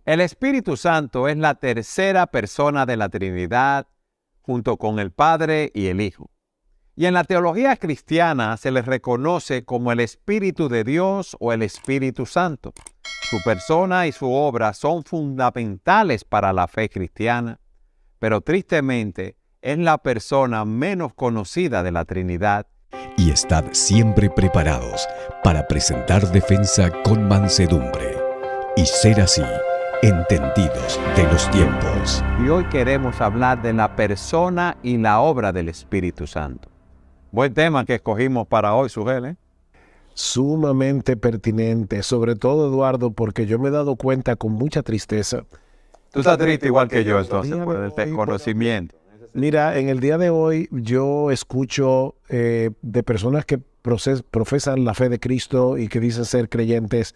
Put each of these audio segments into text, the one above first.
El Espíritu Santo es la tercera persona de la Trinidad, junto con el Padre y el Hijo. Y en la teología cristiana se le reconoce como el Espíritu de Dios o el Espíritu Santo. Su persona y su obra son fundamentales para la fe cristiana, pero tristemente es la persona menos conocida de la Trinidad. Y estad siempre preparados para presentar defensa con mansedumbre y ser así entendidos de los tiempos. Y hoy queremos hablar de la persona y la obra del Espíritu Santo. Buen tema que escogimos para hoy, Sugel, ¿eh? Sumamente pertinente, sobre todo, Eduardo, porque yo me he dado cuenta con mucha tristeza. Tú estás triste igual que yo, entonces, por el desconocimiento. Mira, en el día de hoy yo escucho de personas que profesan la fe de Cristo y que dicen ser creyentes,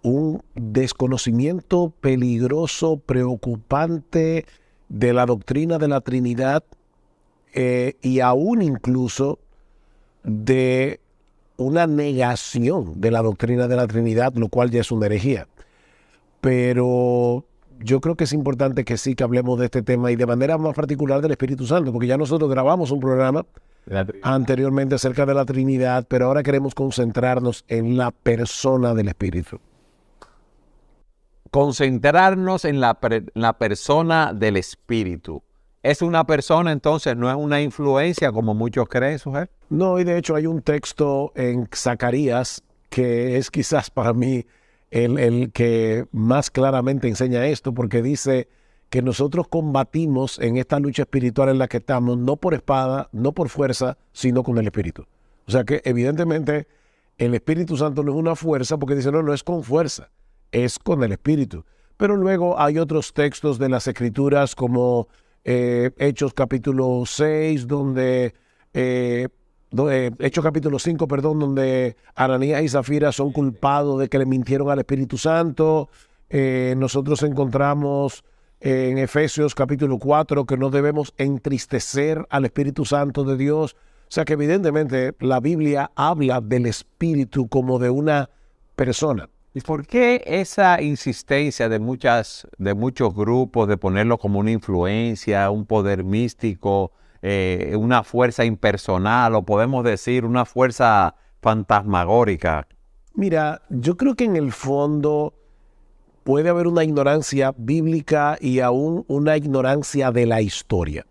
un desconocimiento peligroso, preocupante de la doctrina de la Trinidad y aún incluso de una negación de la doctrina de la Trinidad, lo cual ya es una herejía. Pero yo creo que es importante que sí que hablemos de este tema y de manera más particular del Espíritu Santo, porque ya nosotros grabamos un programa anteriormente acerca de la Trinidad, pero ahora queremos concentrarnos en la persona del Espíritu. Concentrarnos en la persona del Espíritu. ¿Es una persona entonces, no es una influencia como muchos creen, Sugel? No, y de hecho hay un texto en Zacarías que es quizás para mí el que más claramente enseña esto, porque dice que nosotros combatimos en esta lucha espiritual en la que estamos, no por espada, no por fuerza, sino con el Espíritu. O sea que evidentemente el Espíritu Santo no es una fuerza, porque dice no es con fuerza, es con el Espíritu. Pero luego hay otros textos de las Escrituras como Hechos capítulo 6, Hechos capítulo 5, donde Ananías y Zafira son culpados de que le mintieron al Espíritu Santo. Nosotros encontramos en Efesios capítulo 4 que no debemos entristecer al Espíritu Santo de Dios. O sea que evidentemente la Biblia habla del Espíritu como de una persona. ¿Y por qué esa insistencia de muchos grupos de ponerlo como una influencia, un poder místico, una fuerza impersonal, o podemos decir una fuerza fantasmagórica? Mira, yo creo que en el fondo puede haber una ignorancia bíblica y aún una ignorancia de la historia.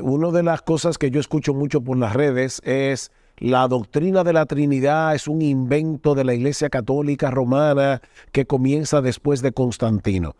Una de las cosas que yo escucho mucho por las redes es: la doctrina de la Trinidad es un invento de la Iglesia Católica Romana que comienza después de Constantino.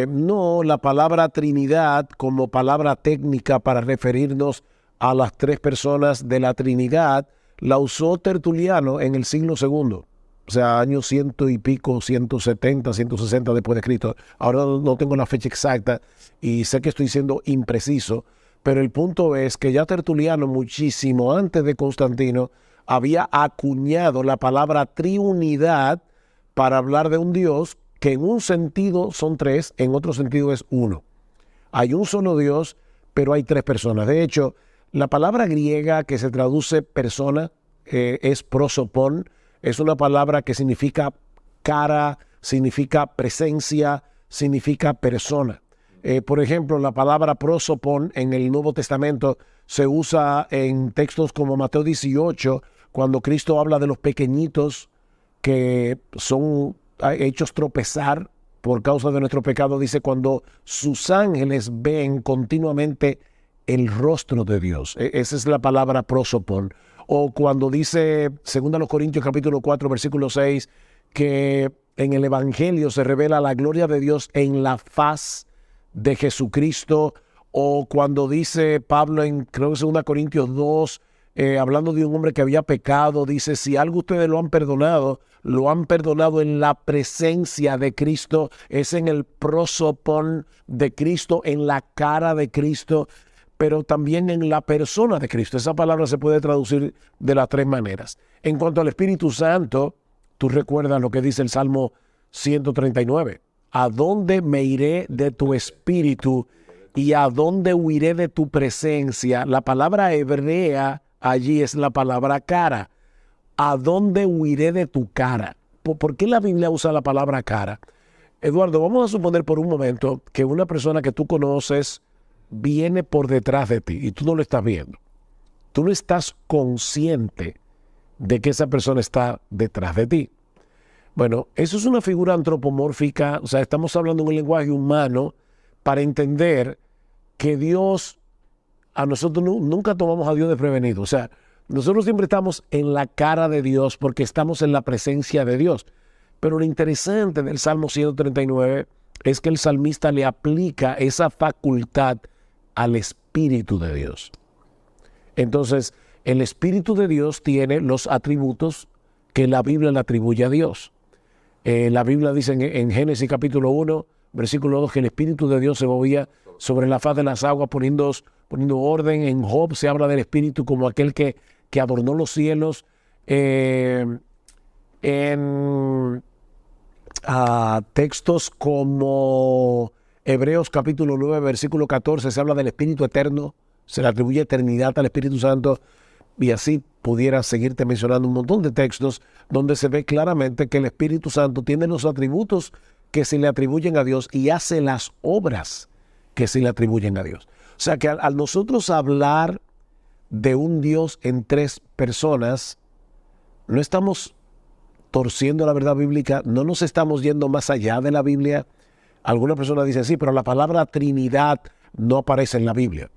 No, la palabra Trinidad como palabra técnica para referirnos a las tres personas de la Trinidad la usó Tertuliano en el siglo II. O sea, años 100 y pico, 170, 160 después de Cristo. Ahora no tengo la fecha exacta y sé que estoy siendo impreciso, pero el punto es que ya Tertuliano, muchísimo antes de Constantino, había acuñado la palabra triunidad para hablar de un Dios que en un sentido son tres, en otro sentido es uno. Hay un solo Dios, pero hay tres personas. De hecho, la palabra griega que se traduce persona es prosopon, es una palabra que significa cara, significa presencia, significa persona. Por ejemplo, la palabra prosopon en el Nuevo Testamento se usa en textos como Mateo 18, cuando Cristo habla de los pequeñitos que son hechos tropezar por causa de nuestro pecado. Dice, cuando sus ángeles ven continuamente el rostro de Dios. Esa es la palabra prosopon. O cuando dice, 2 Corintios capítulo 4, versículo 6, que en el Evangelio se revela la gloria de Dios en la faz de Jesucristo. O cuando dice Pablo en, creo que 2 Corintios 2, hablando de un hombre que había pecado, dice, si algo ustedes lo han perdonado en la presencia de Cristo, es en el prosopon de Cristo, en la cara de Cristo, pero también en la persona de Cristo. Esa palabra se puede traducir de las tres maneras. En cuanto al Espíritu Santo, tú recuerdas lo que dice el Salmo 139. ¿A dónde me iré de tu espíritu y a dónde huiré de tu presencia? La palabra hebrea allí es la palabra cara. ¿A dónde huiré de tu cara? ¿Por qué la Biblia usa la palabra cara? Eduardo, vamos a suponer por un momento que una persona que tú conoces viene por detrás de ti y tú no lo estás viendo. Tú no estás consciente de que esa persona está detrás de ti. Bueno, eso es una figura antropomórfica, o sea, estamos hablando en un lenguaje humano para entender que Dios, a nosotros nunca tomamos a Dios desprevenido. O sea, nosotros siempre estamos en la cara de Dios porque estamos en la presencia de Dios. Pero lo interesante del Salmo 139 es que el salmista le aplica esa facultad al Espíritu de Dios. Entonces, el Espíritu de Dios tiene los atributos que la Biblia le atribuye a Dios. La Biblia dice en Génesis capítulo 1, versículo 2, que el Espíritu de Dios se movía sobre la faz de las aguas poniendo orden. En Job se habla del Espíritu como aquel que adornó los cielos. En textos como Hebreos capítulo 9, versículo 14, se habla del Espíritu eterno, se le atribuye eternidad al Espíritu Santo, y así pudiera seguirte mencionando un montón de textos donde se ve claramente que el Espíritu Santo tiene los atributos que se le atribuyen a Dios y hace las obras que se le atribuyen a Dios. O sea que al nosotros hablar de un Dios en tres personas, no estamos torciendo la verdad bíblica, no nos estamos yendo más allá de la Biblia. Algunas personas dicen, sí, pero la palabra Trinidad no aparece en la Biblia.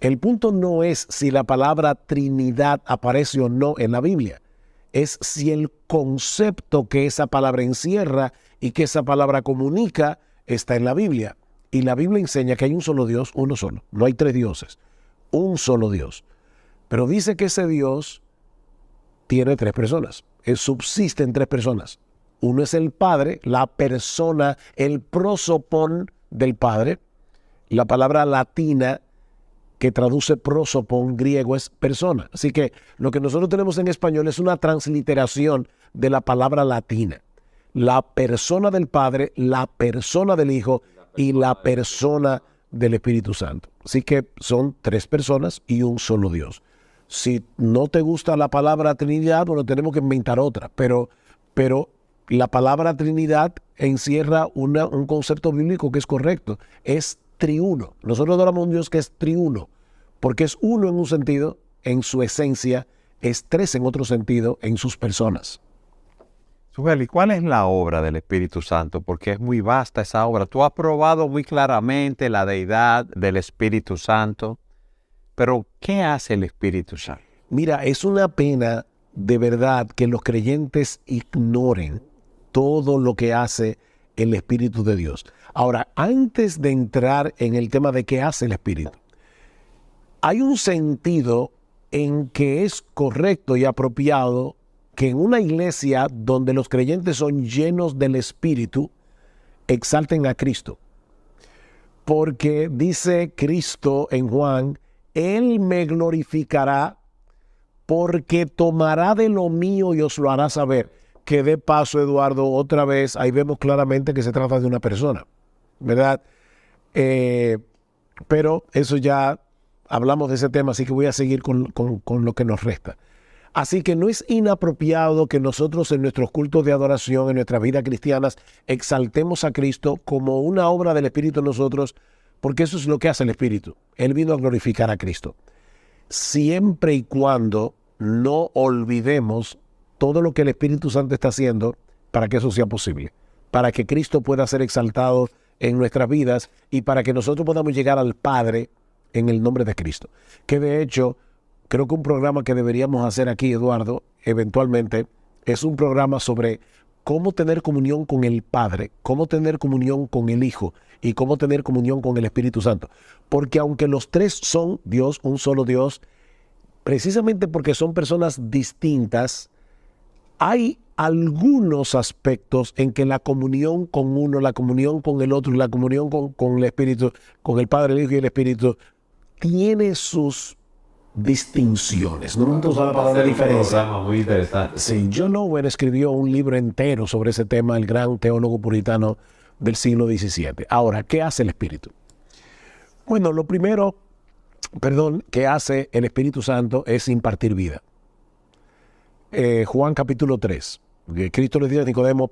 El punto no es si la palabra Trinidad aparece o no en la Biblia. Es si el concepto que esa palabra encierra y que esa palabra comunica está en la Biblia. Y la Biblia enseña que hay un solo Dios, uno solo. No hay tres dioses, un solo Dios. Pero dice que ese Dios tiene tres personas. Él subsiste en tres personas. Uno es el Padre, la persona, el prosopón del Padre. La palabra latina que traduce prosopón griego es persona. Así que lo que nosotros tenemos en español es una transliteración de la palabra latina. La persona del Padre, la persona del Hijo y la persona del Espíritu Santo. Así que son tres personas y un solo Dios. Si no te gusta la palabra Trinidad, bueno, tenemos que inventar otra. Pero la palabra Trinidad encierra un concepto bíblico que es correcto. Es triuno. Nosotros adoramos a un Dios que es triuno, porque es uno en un sentido, en su esencia, es tres en otro sentido, en sus personas. Sugel, ¿y cuál es la obra del Espíritu Santo? Porque es muy vasta esa obra. Tú has probado muy claramente la deidad del Espíritu Santo, pero ¿qué hace el Espíritu Santo? Mira, es una pena de verdad que los creyentes ignoren todo lo que hace el Espíritu de Dios. Ahora, antes de entrar en el tema de qué hace el Espíritu, hay un sentido en que es correcto y apropiado que en una iglesia donde los creyentes son llenos del Espíritu, exalten a Cristo. Porque dice Cristo en Juan, Él me glorificará porque tomará de lo mío y os lo hará saber. Que de paso, Eduardo, otra vez, ahí vemos claramente que se trata de una persona, ¿verdad? Pero eso ya hablamos de ese tema, así que voy a seguir con lo que nos resta. Así que no es inapropiado que nosotros en nuestros cultos de adoración, en nuestras vidas cristianas, exaltemos a Cristo como una obra del Espíritu en nosotros, porque eso es lo que hace el Espíritu. Él vino a glorificar a Cristo. Siempre y cuando no olvidemos todo lo que el Espíritu Santo está haciendo para que eso sea posible, para que Cristo pueda ser exaltado en nuestras vidas y para que nosotros podamos llegar al Padre en el nombre de Cristo. Que de hecho, creo que un programa que deberíamos hacer aquí, Eduardo, eventualmente, es un programa sobre cómo tener comunión con el Padre, cómo tener comunión con el Hijo y cómo tener comunión con el Espíritu Santo. Porque aunque los tres son Dios, un solo Dios, precisamente porque son personas distintas, hay algunos aspectos en que la comunión con uno, la comunión con el otro, la comunión con el Espíritu, con el Padre, el Hijo y el Espíritu, tiene sus distinciones. No me gusta la palabra diferencia. Muy interesante. Sí, John Owen escribió un libro entero sobre ese tema, el gran teólogo puritano del siglo XVII. Ahora, ¿qué hace el Espíritu? Bueno, lo primero, que hace el Espíritu Santo es impartir vida. Juan capítulo 3. Cristo le dice a Nicodemo,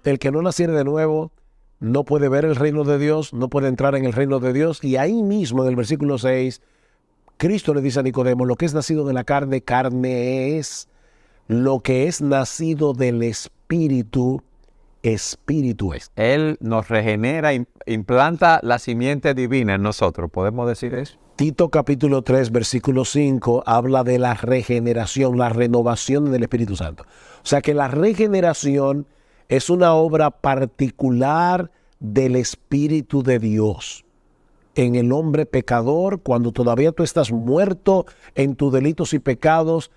El que no naciere de nuevo no puede ver el reino de Dios, no puede entrar en el reino de Dios. Y ahí mismo, en el versículo 6, Cristo le dice a Nicodemo, lo que es nacido de la carne, carne es. Lo que es nacido del Espíritu, Espíritu es. Él nos regenera, implanta la simiente divina en nosotros. ¿Podemos decir eso? Tito capítulo 3, versículo 5, habla de la regeneración, la renovación del Espíritu Santo. O sea que la regeneración es una obra particular del Espíritu de Dios en el hombre pecador. Cuando todavía tú estás muerto en tus delitos y pecados,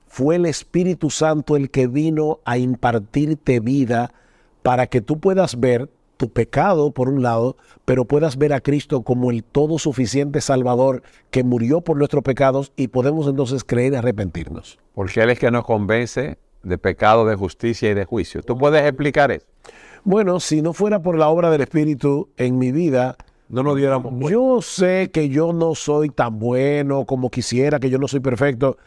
fue el Espíritu Santo el que vino a impartirte vida para que tú puedas ver tu pecado por un lado, pero puedas ver a Cristo como el todo suficiente Salvador que murió por nuestros pecados y podemos entonces creer y arrepentirnos. Porque Él es que nos convence de pecado, de justicia y de juicio. ¿Tú puedes explicar eso? Bueno, si no fuera por la obra del Espíritu en mi vida, No nos diéramos cuenta. yo sé que yo no soy tan bueno como quisiera, que yo no soy perfecto,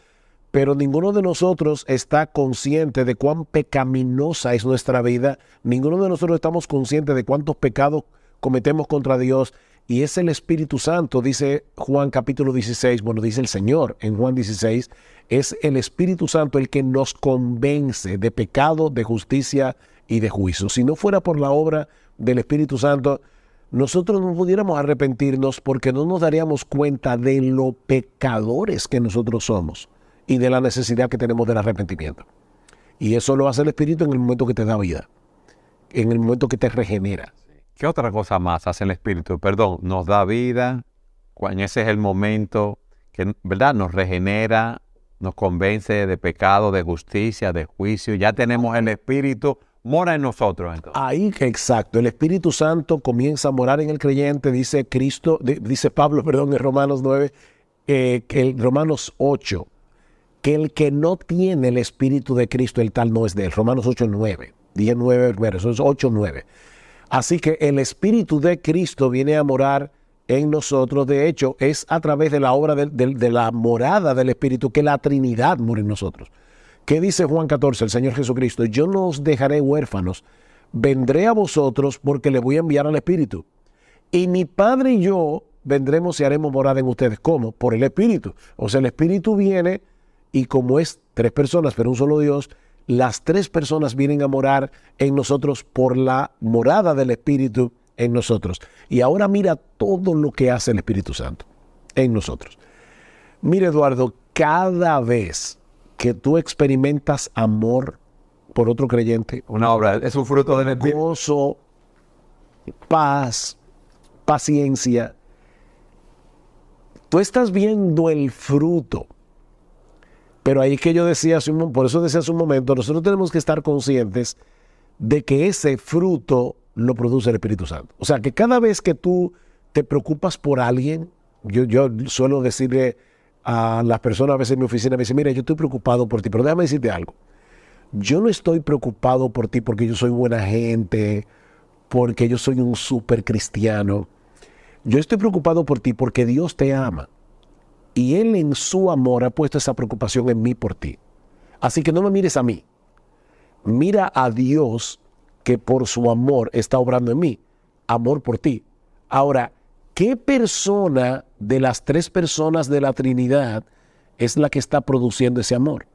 pero ninguno de nosotros está consciente de cuán pecaminosa es nuestra vida. Ninguno de nosotros estamos conscientes de cuántos pecados cometemos contra Dios. Y es el Espíritu Santo, dice Juan capítulo 16, bueno, dice el Señor en Juan 16, es el Espíritu Santo el que nos convence de pecado, de justicia y de juicio. Si no fuera por la obra del Espíritu Santo, nosotros no pudiéramos arrepentirnos porque no nos daríamos cuenta de lo pecadores que nosotros somos y de la necesidad que tenemos del arrepentimiento. Y eso lo hace el Espíritu en el momento que te da vida, en el momento que te regenera. ¿Qué otra cosa más hace el Espíritu? Perdón, nos da vida, ese es el momento que, ¿verdad? Nos regenera, nos convence de pecado, de justicia, de juicio. Ya tenemos el Espíritu, mora en nosotros entonces. Ahí, exacto, el Espíritu Santo comienza a morar en el creyente, dice Pablo, en Romanos 9, Romanos 8, que el que no tiene el Espíritu de Cristo, el tal no es de él. Romanos 8, 9. 10, 9, eso es 8, 9. Así que el Espíritu de Cristo viene a morar en nosotros. De hecho, es a través de la obra de la morada del Espíritu que la Trinidad mora en nosotros. ¿Qué dice Juan 14? El Señor Jesucristo, yo no os dejaré huérfanos, vendré a vosotros porque le voy a enviar al Espíritu. Y mi Padre y yo vendremos y haremos morada en ustedes. ¿Cómo? Por el Espíritu. O sea, el Espíritu viene y como es 3 personas, pero un solo Dios, las 3 personas vienen a morar en nosotros por la morada del Espíritu en nosotros. Y ahora mira todo lo que hace el Espíritu Santo en nosotros. Mira, Eduardo, cada vez que tú experimentas amor por otro creyente, Una obra, es un fruto del Espíritu. gozo, paz, paciencia, tú estás viendo el fruto. Pero ahí que yo decía, por eso decía hace un momento, nosotros tenemos que estar conscientes de que ese fruto lo produce el Espíritu Santo. O sea, que cada vez que tú te preocupas por alguien, yo suelo decirle a las personas a veces en mi oficina, me dicen, mira, yo estoy preocupado por ti, pero déjame decirte algo. Yo no estoy preocupado por ti porque yo soy buena gente, porque yo soy un súper cristiano. Yo estoy preocupado por ti porque Dios te ama. Y Él en su amor ha puesto esa preocupación en mí por ti. Así que no me mires a mí. Mira a Dios que por su amor está obrando en mí. Amor por ti. Ahora, ¿qué persona de las 3 personas de la Trinidad es la que está produciendo ese amor?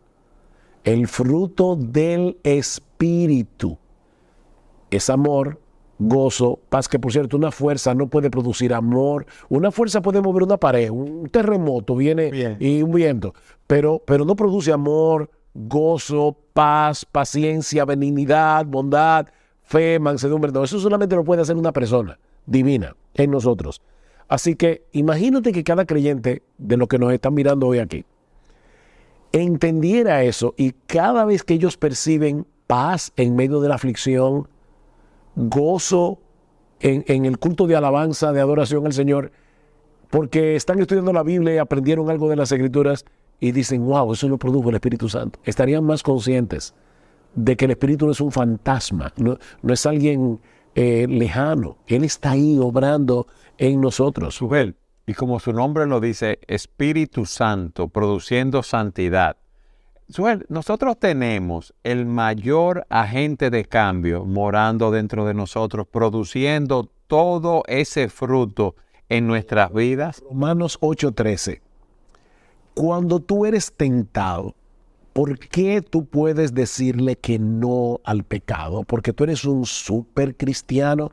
El fruto del Espíritu. Es amor, gozo, paz, que por cierto una fuerza no puede producir amor. Una fuerza puede mover una pared, un terremoto viene Bien. y un viento, pero no produce amor, gozo, paz, paciencia, benignidad, bondad, fe, mansedumbre. No, eso solamente lo puede hacer una persona divina en nosotros. Así que imagínate que cada creyente de los que nos están mirando hoy aquí entendiera eso y cada vez que ellos perciben paz en medio de la aflicción, gozo en el culto de alabanza, de adoración al Señor, porque están estudiando la Biblia y aprendieron algo de las Escrituras y dicen, wow, eso lo produjo el Espíritu Santo. Estarían más conscientes de que el Espíritu no es un fantasma, no es alguien lejano. Él está ahí obrando en nosotros. Sujel, y como su nombre lo dice, Espíritu Santo, produciendo santidad. Suel, nosotros tenemos el mayor agente de cambio morando dentro de nosotros, produciendo todo ese fruto en nuestras vidas. Romanos 8:13. Cuando tú eres tentado, ¿por qué tú puedes decirle que no al pecado? Porque tú eres un súper cristiano.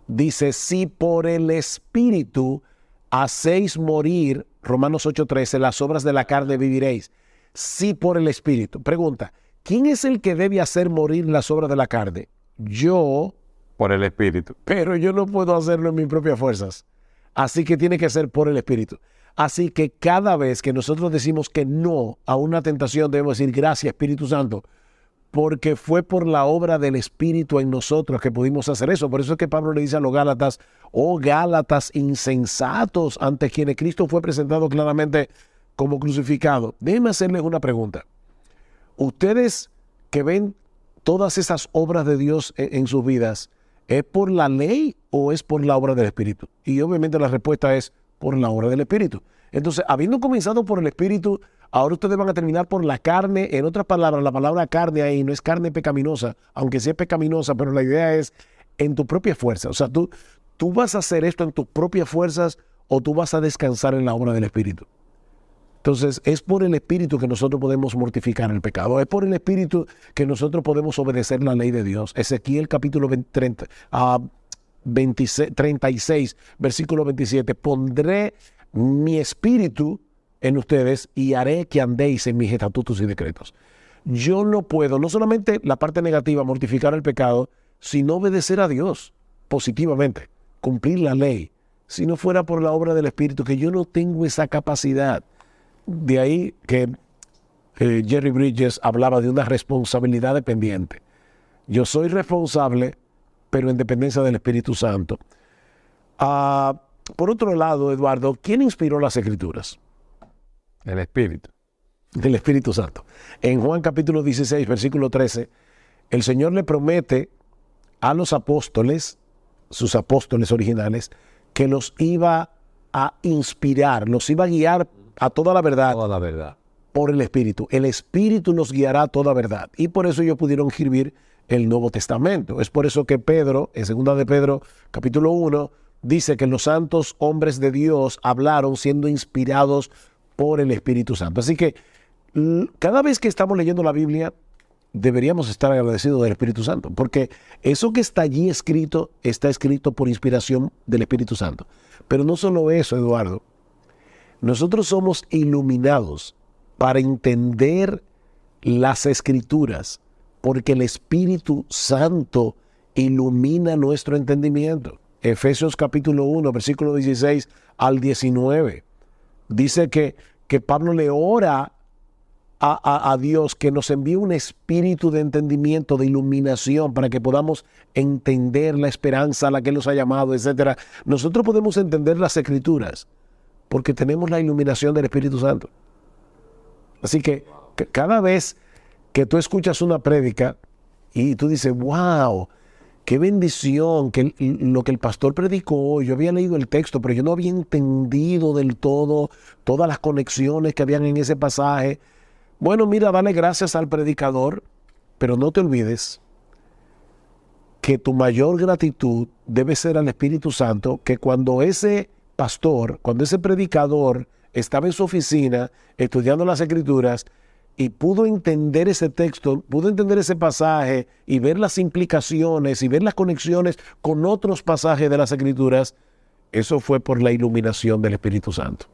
Dice, si por el Espíritu hacéis morir, Romanos 8:13, las obras de la carne viviréis. Si por el Espíritu. Pregunta, ¿quién es el que debe hacer morir las obras de la carne? Yo. Por el Espíritu. Pero yo no puedo hacerlo en mis propias fuerzas. Así que tiene que ser por el Espíritu. Así que cada vez que nosotros decimos que no a una tentación, debemos decir gracias, Espíritu Santo, porque fue por la obra del Espíritu en nosotros que pudimos hacer eso. Por eso es que Pablo le dice a los Gálatas, oh Gálatas insensatos, ante quienes Cristo fue presentado claramente como crucificado. Déjenme hacerles una pregunta. Ustedes que ven todas esas obras de Dios en sus vidas, ¿es por la ley o es por la obra del Espíritu? Y obviamente la respuesta es por la obra del Espíritu. Entonces, habiendo comenzado por el Espíritu, ahora ustedes van a terminar por la carne. En otras palabras, la palabra carne ahí no es carne pecaminosa, aunque sí es pecaminosa, pero la idea es en tu propia fuerza. O sea, tú vas a hacer esto en tus propias fuerzas o tú vas a descansar en la obra del Espíritu. Entonces, es por el Espíritu que nosotros podemos mortificar el pecado. Es por el Espíritu que nosotros podemos obedecer la ley de Dios. Ezequiel capítulo 36, versículo 27. Pondré mi Espíritu en ustedes y haré que andéis en mis estatutos y decretos. Yo no puedo, no solamente la parte negativa, mortificar el pecado, sino obedecer a Dios positivamente, cumplir la ley, si no fuera por la obra del Espíritu, que yo no tengo esa capacidad. De ahí que Jerry Bridges hablaba de una responsabilidad dependiente. Yo soy responsable, pero en dependencia del Espíritu Santo. Por otro lado, Eduardo, ¿quién inspiró las Escrituras? El Espíritu. Del Espíritu Santo. En Juan capítulo 16, versículo 13, el Señor le promete a los apóstoles, sus apóstoles originales, que los iba a inspirar, los iba a guiar a toda la verdad. Toda la verdad. Por el Espíritu. El Espíritu nos guiará a toda verdad. Y por eso ellos pudieron escribir el Nuevo Testamento. Es por eso que Pedro, en 2 de Pedro, capítulo 1, dice que los santos hombres de Dios hablaron siendo inspirados por el Espíritu Santo. Así que cada vez que estamos leyendo la Biblia, deberíamos estar agradecidos del Espíritu Santo, porque eso que está allí escrito, está escrito por inspiración del Espíritu Santo. Pero no solo eso, Eduardo. Nosotros somos iluminados para entender las Escrituras, porque el Espíritu Santo ilumina nuestro entendimiento. Efesios capítulo 1, versículo 16 al 19. Dice que Pablo le ora a Dios que nos envíe un espíritu de entendimiento, de iluminación, para que podamos entender la esperanza a la que Él nos ha llamado, etc. Nosotros podemos entender las Escrituras porque tenemos la iluminación del Espíritu Santo. Así que cada vez que tú escuchas una prédica y tú dices, wow, qué bendición, que lo que el pastor predicó hoy, yo había leído el texto, pero yo no había entendido del todo todas las conexiones que habían en ese pasaje. Bueno, mira, dale gracias al predicador, pero no te olvides que tu mayor gratitud debe ser al Espíritu Santo, que cuando ese pastor, cuando ese predicador estaba en su oficina estudiando las Escrituras y pudo entender ese texto, pudo entender ese pasaje y ver las implicaciones y ver las conexiones con otros pasajes de las Escrituras, eso fue por la iluminación del Espíritu Santo.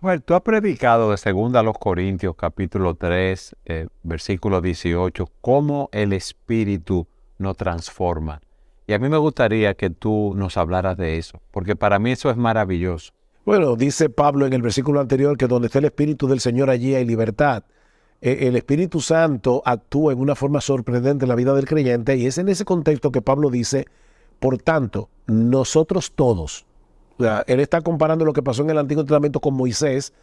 Bueno, tú has predicado de 2 a los Corintios, capítulo 3, versículo 18, cómo el Espíritu nos transforma. Y a mí me gustaría que tú nos hablaras de eso, porque para mí eso es maravilloso. Bueno, dice Pablo en el versículo anterior que donde está el Espíritu del Señor, allí hay libertad. El Espíritu Santo actúa en una forma sorprendente en la vida del creyente, y es en ese contexto que Pablo dice, por tanto, nosotros todos, o sea, él está comparando lo que pasó en el Antiguo Testamento con Moisés,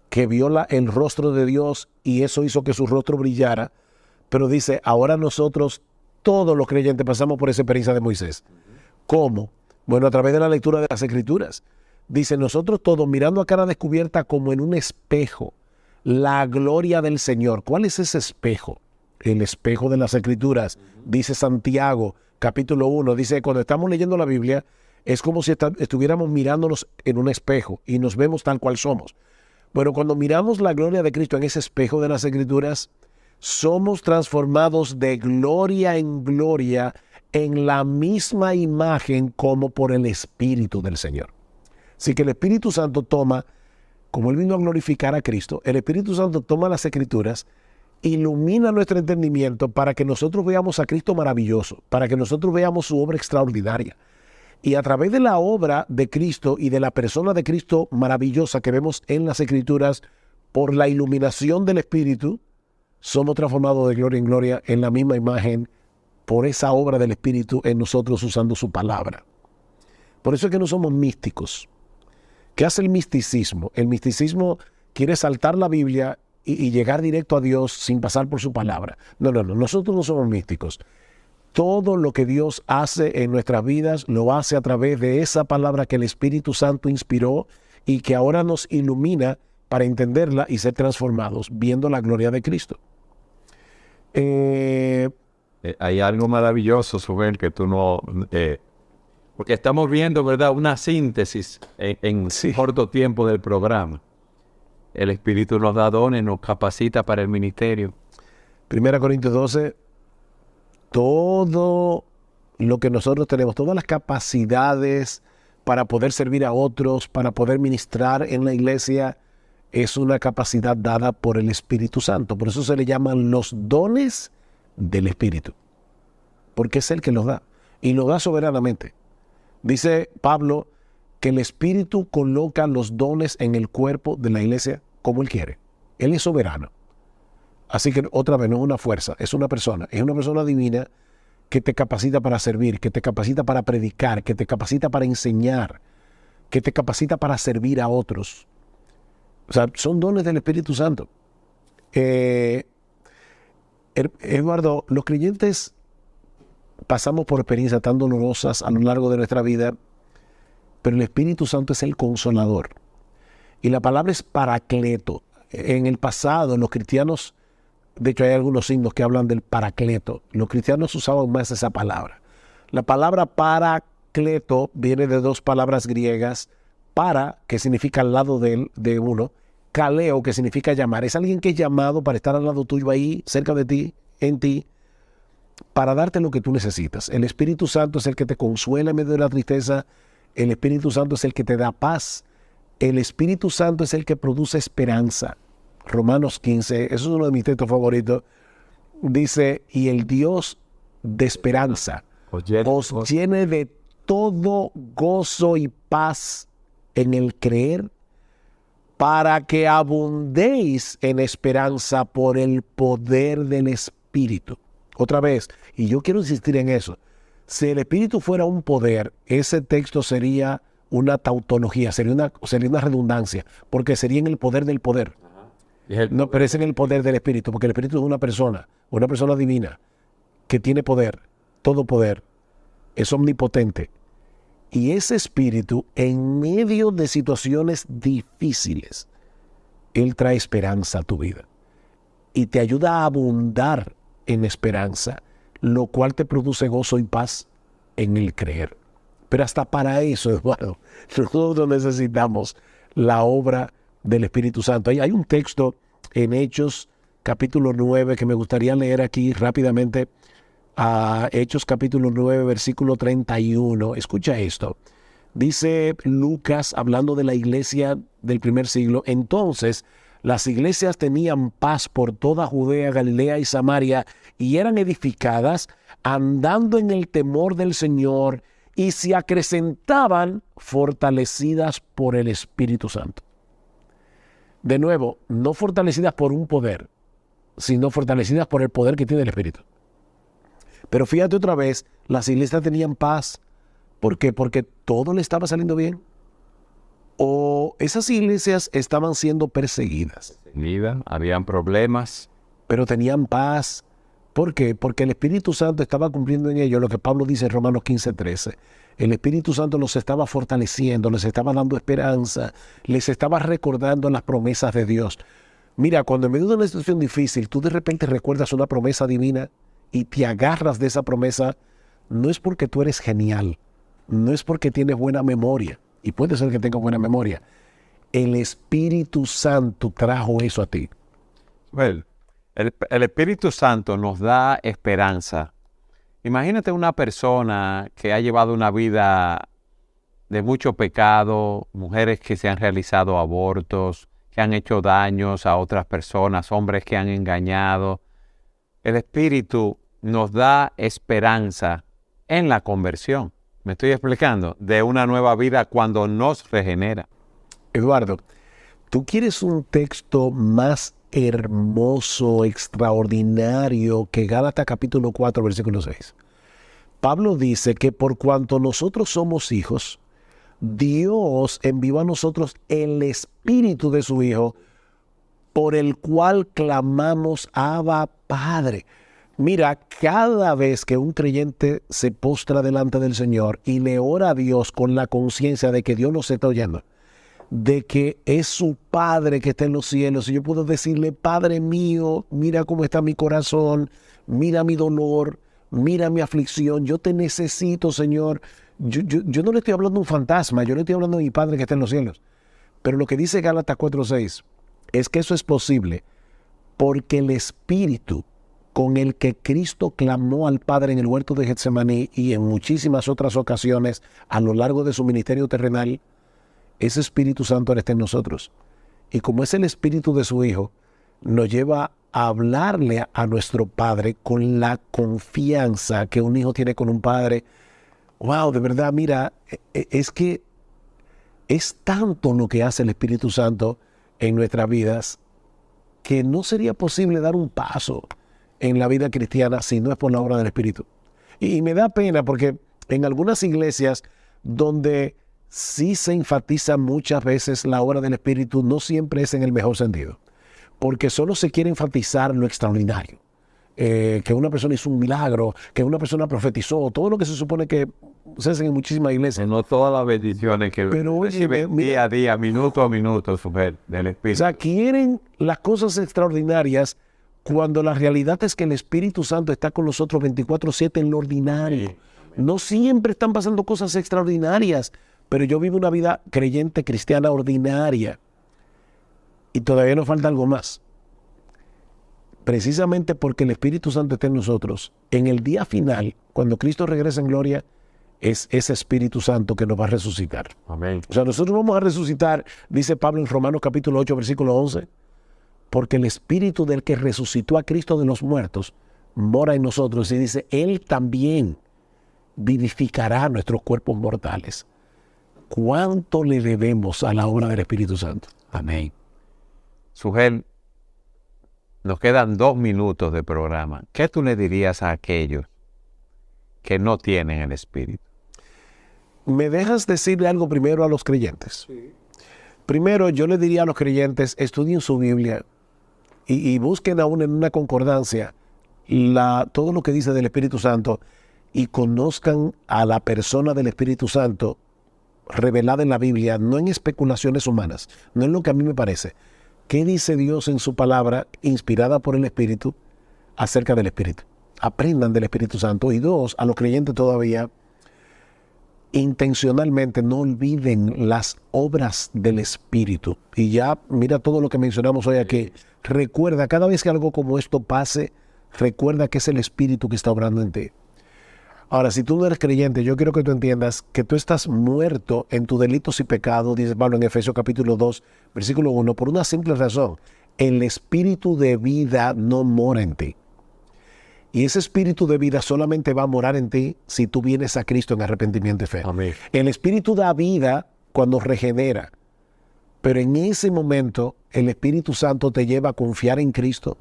que vio el rostro de Dios y eso hizo que su rostro brillara, pero dice, ahora nosotros, todos los creyentes, pasamos por esa experiencia de Moisés. ¿Cómo? Bueno, a través de la lectura de las Escrituras. Dice, nosotros todos, mirando a cara descubierta como en un espejo, la gloria del Señor. ¿Cuál es ese espejo? El espejo de las Escrituras. Dice Santiago, capítulo 1, dice, cuando estamos leyendo la Biblia, es como si estuviéramos mirándonos en un espejo y nos vemos tal cual somos. Bueno, cuando miramos la gloria de Cristo en ese espejo de las Escrituras, somos transformados de gloria en gloria en la misma imagen como por el Espíritu del Señor. Así que el Espíritu Santo toma, como Él vino a glorificar a Cristo, el Espíritu Santo toma las Escrituras, ilumina nuestro entendimiento para que nosotros veamos a Cristo maravilloso, para que nosotros veamos su obra extraordinaria. Y a través de la obra de Cristo y de la persona de Cristo maravillosa que vemos en las Escrituras, por la iluminación del Espíritu, somos transformados de gloria en gloria en la misma imagen por esa obra del Espíritu en nosotros usando su palabra. Por eso es que no somos místicos. ¿Qué hace el misticismo? El misticismo quiere saltar la Biblia y llegar directo a Dios sin pasar por su palabra. No. Nosotros no somos místicos. Todo lo que Dios hace en nuestras vidas lo hace a través de esa palabra que el Espíritu Santo inspiró y que ahora nos ilumina para entenderla y ser transformados viendo la gloria de Cristo. Hay algo maravilloso, Subel, que tú no... porque estamos viendo, ¿verdad?, una síntesis en corto tiempo del programa. El Espíritu nos da dones, nos capacita para el ministerio. 1 Corintios 12, todo lo que nosotros tenemos, todas las capacidades para poder servir a otros, para poder ministrar en la iglesia, es una capacidad dada por el Espíritu Santo. Por eso se le llaman los dones del Espíritu, porque es Él que los da, y los da soberanamente. Dice Pablo que el Espíritu coloca los dones en el cuerpo de la iglesia como Él quiere. Él es soberano. Así que otra vez, no es una fuerza, es una persona divina que te capacita para servir, que te capacita para predicar, que te capacita para enseñar, que te capacita para servir a otros. O sea, son dones del Espíritu Santo. Eduardo, los creyentes pasamos por experiencias tan dolorosas a lo largo de nuestra vida, pero el Espíritu Santo es el consolador. Y la palabra es paracleto. En el pasado, los cristianos, de hecho hay algunos signos que hablan del paracleto. Los cristianos usaban más esa palabra. La palabra paracleto viene de dos palabras griegas. Para, que significa al lado de uno. Kaleo, que significa llamar. Es alguien que es llamado para estar al lado tuyo ahí, cerca de ti, en ti, para darte lo que tú necesitas. El Espíritu Santo es el que te consuela en medio de la tristeza. El Espíritu Santo es el que te da paz. El Espíritu Santo es el que produce esperanza. Romanos 15, eso es uno de mis textos favoritos. Dice, y el Dios de esperanza os llene de todo gozo y paz en el creer, para que abundéis en esperanza por el poder del Espíritu. Otra vez, y yo quiero insistir en eso, si el Espíritu fuera un poder, ese texto sería una tautología, sería una redundancia, porque sería en el poder del poder. No, pero es en el poder del Espíritu, porque el Espíritu es una persona divina, que tiene poder, todo poder, es omnipotente. Y ese Espíritu, en medio de situaciones difíciles, Él trae esperanza a tu vida y te ayuda a abundar en esperanza, lo cual te produce gozo y paz en el creer. Pero hasta para eso, hermano, nosotros necesitamos la obra del Espíritu Santo. Hay un texto en Hechos capítulo 9 que me gustaría leer aquí rápidamente. A Hechos capítulo 9, versículo 31. Escucha esto. Dice Lucas, hablando de la iglesia del primer siglo, entonces las iglesias tenían paz por toda Judea, Galilea y Samaria, y eran edificadas andando en el temor del Señor, y se acrecentaban fortalecidas por el Espíritu Santo. De nuevo, no fortalecidas por un poder, sino fortalecidas por el poder que tiene el Espíritu. Pero fíjate otra vez, las iglesias tenían paz. ¿Por qué? Porque todo le estaba saliendo bien. O esas iglesias estaban siendo perseguidas. Habían problemas. Pero tenían paz. ¿Por qué? Porque el Espíritu Santo estaba cumpliendo en ellos lo que Pablo dice en Romanos 15:13. El Espíritu Santo los estaba fortaleciendo, les estaba dando esperanza, les estaba recordando las promesas de Dios. Mira, cuando en medio de una situación difícil, tú de repente recuerdas una promesa divina y te agarras de esa promesa, no es porque tú eres genial, no es porque tienes buena memoria, y puede ser que tengas buena memoria. El Espíritu Santo trajo eso a ti. Well, el Espíritu Santo nos da esperanza. Imagínate una persona que ha llevado una vida de mucho pecado, mujeres que se han realizado abortos, que han hecho daños a otras personas, hombres que han engañado. El Espíritu nos da esperanza en la conversión. ¿Me estoy explicando? De una nueva vida cuando nos regenera. Eduardo, ¿tú quieres un texto más hermoso, extraordinario que Gálatas capítulo 4, versículo 6? Pablo dice que por cuanto nosotros somos hijos, Dios envió a nosotros el Espíritu de su Hijo, por el cual clamamos Abba, Padre. Mira, cada vez que un creyente se postra delante del Señor y le ora a Dios con la conciencia de que Dios nos está oyendo, de que es su Padre que está en los cielos, y yo puedo decirle: Padre mío, mira cómo está mi corazón, mira mi dolor, mira mi aflicción, yo te necesito, Señor. Yo no le estoy hablando a un fantasma, yo le estoy hablando a mi Padre que está en los cielos. Pero lo que dice Gálatas 4:6 es que eso es posible porque el Espíritu con el que Cristo clamó al Padre en el huerto de Getsemaní y en muchísimas otras ocasiones a lo largo de su ministerio terrenal, ese Espíritu Santo está en nosotros. Y como es el Espíritu de su Hijo, nos lleva a hablarle a nuestro Padre con la confianza que un hijo tiene con un padre. Wow, de verdad, mira, es que es tanto lo que hace el Espíritu Santo en nuestras vidas que no sería posible dar un paso en la vida cristiana si no es por la obra del Espíritu. Y me da pena porque en algunas iglesias donde sí se enfatiza muchas veces la obra del Espíritu, no siempre es en el mejor sentido, porque solo se quiere enfatizar lo extraordinario. Que una persona hizo un milagro, que una persona profetizó, todo lo que se supone que se hace en muchísimas iglesias. No todas las bendiciones que recibe día a día, minuto a minuto, del Espíritu. O sea, quieren las cosas extraordinarias cuando la realidad es que el Espíritu Santo está con nosotros 24/7 en lo ordinario. Sí. No siempre están pasando cosas extraordinarias, pero yo vivo una vida creyente, cristiana, ordinaria. Y todavía nos falta algo más. Precisamente porque el Espíritu Santo está en nosotros, en el día final, cuando Cristo regresa en gloria, es ese Espíritu Santo que nos va a resucitar. Amén. O sea, nosotros vamos a resucitar, dice Pablo en Romanos capítulo 8, versículo 11, porque el Espíritu del que resucitó a Cristo de los muertos mora en nosotros, y dice, Él también vivificará nuestros cuerpos mortales. ¿Cuánto le debemos a la obra del Espíritu Santo? Amén. Sugel, nos quedan 2 minutos de programa. ¿Qué tú le dirías a aquellos que no tienen el Espíritu? ¿Me dejas decirle algo primero a los creyentes? Sí. Primero, yo le diría a los creyentes, estudien su Biblia y busquen aún en una concordancia todo lo que dice del Espíritu Santo y conozcan a la persona del Espíritu Santo revelada en la Biblia, no en especulaciones humanas, no en lo que a mí me parece. ¿Qué dice Dios en su palabra, inspirada por el Espíritu, acerca del Espíritu? Aprendan del Espíritu Santo. Y 2, a los creyentes todavía, intencionalmente no olviden las obras del Espíritu. Y ya, mira todo lo que mencionamos hoy aquí. Recuerda, cada vez que algo como esto pase, recuerda que es el Espíritu que está obrando en ti. Ahora, si tú no eres creyente, yo quiero que tú entiendas que tú estás muerto en tus delitos y pecados, dice Pablo en Efesios capítulo 2, versículo 1, por una simple razón. El Espíritu de vida no mora en ti. Y ese Espíritu de vida solamente va a morar en ti si tú vienes a Cristo en arrepentimiento y fe. Amén. El Espíritu da vida cuando regenera. Pero en ese momento, el Espíritu Santo te lleva a confiar en Cristo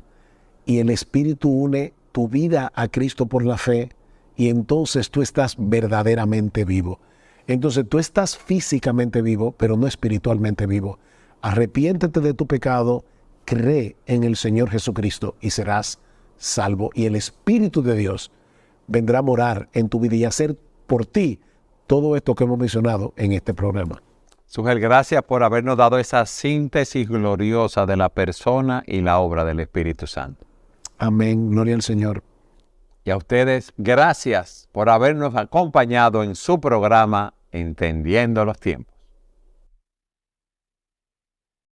y el Espíritu une tu vida a Cristo por la fe. Y entonces tú estás verdaderamente vivo. Entonces tú estás físicamente vivo, pero no espiritualmente vivo. Arrepiéntete de tu pecado, cree en el Señor Jesucristo y serás salvo. Y el Espíritu de Dios vendrá a morar en tu vida y hacer por ti todo esto que hemos mencionado en este programa. Sugel, gracias por habernos dado esa síntesis gloriosa de la persona y la obra del Espíritu Santo. Amén, gloria al Señor. Y a ustedes, gracias por habernos acompañado en su programa Entendiendo los Tiempos.